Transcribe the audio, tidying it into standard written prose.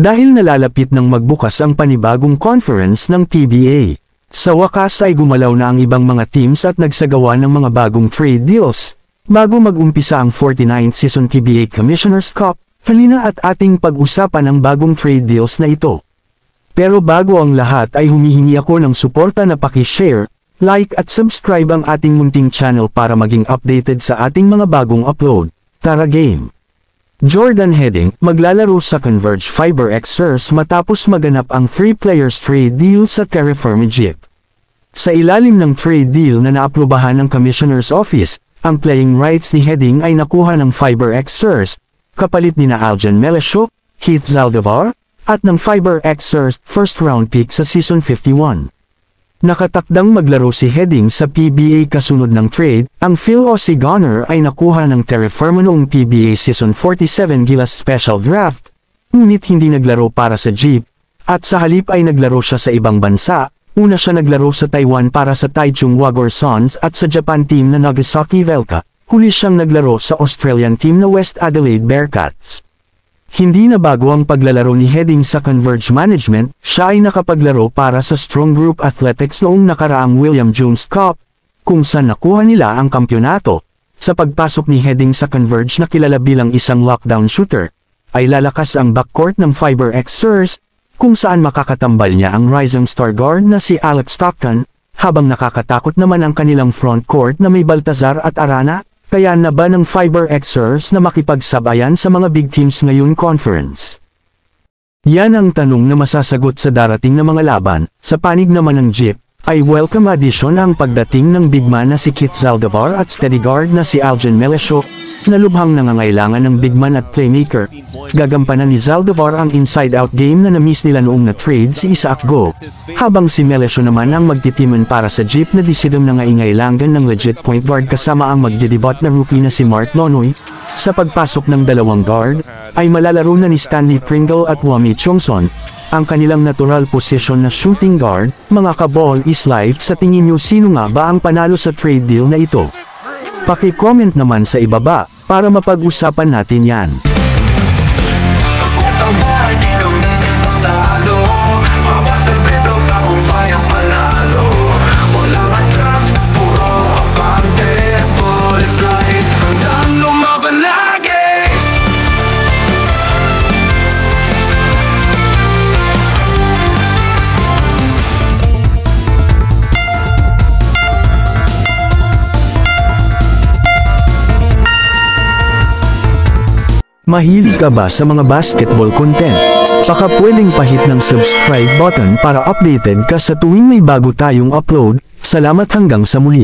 Dahil nalalapit ng magbukas ang panibagong conference ng PBA. Sa wakas ay gumalaw na ang ibang mga teams at nagsagawa ng mga bagong trade deals. Bago mag-umpisa ang 49th season PBA Commissioner's Cup, halina at ating pag-usapan ang bagong trade deals na ito. Pero bago ang lahat ay humihingi ako ng suporta na paki-share, like at subscribe ang ating munting channel para maging updated sa ating mga bagong upload. Tara game! Jordan Heading, maglalaro sa Converge FiberXers matapos maganap ang 3 players trade deal sa Terra Firma Egypt. Sa ilalim ng trade deal na naaprubahan ng Commissioner's Office, ang playing rights ni Heading ay nakuha ng FiberXers, kapalit ni Aljan Melesio, Keith Zaldivar, at ng FiberXers first round pick sa Season 51. Nakatakdang maglaro si Heading sa PBA kasunod ng trade, ang Phil Aussie Gunner ay nakuha ng Terra Firma noong PBA Season 47 Gilas Special Draft, ngunit hindi naglaro para sa Jeep, at sa halip ay naglaro siya sa ibang bansa. Una siya naglaro sa Taiwan para sa Taichung Wagor Suns at sa Japan team na Nagasaki Velka, huli siyang naglaro sa Australian team na West Adelaide Bearcats. Hindi na bago ang paglalaro ni Heading sa Converge Management, siya ay nakapaglaro para sa Strong Group Athletics noong nakaraang William Jones Cup, kung saan nakuha nila ang kampyonato. Sa pagpasok ni Heading sa Converge na kilala bilang isang lockdown shooter, ay lalakas ang backcourt ng FiberXers, kung saan makakatambal niya ang rising star guard na si Alex Stockton, habang nakakatakot naman ang kanilang frontcourt na may Baltazar at Arana. Kaya na ba ng FiberXers na makipagsabayan sa mga big teams ngayong conference? Yan ang tanong na masasagot sa darating na mga laban. Sa panig naman ng Jeep, ay welcome addition ang pagdating ng big man na si Keith Zaldivar at steady guard na si Aljan Melesio, na lubhang nangangailangan ng big man at playmaker. Gagampanan ni Zaldivar ang inside-out game na na-miss nila noong na-trade si Isaac Go, habang si Melesio naman ang magtitiman para sa Jeep na desidong nangailangan ng legit point guard kasama ang magdedebut na rookie na si Mark Nonoy. Sa pagpasok ng dalawang guard, ay malalaro na ni Stanley Pringle at Wami Chongson, ang kanilang natural position na shooting guard. Mga ka-ball is life, sa tingin nyo sino nga ba ang panalo sa trade deal na ito? Paki-comment naman sa ibaba, para mapag-usapan natin yan. Mahilig ka ba sa mga basketball content? Baka pwedeng pahit ng subscribe button para updated ka sa tuwing may bago tayong upload. Salamat hanggang sa muli.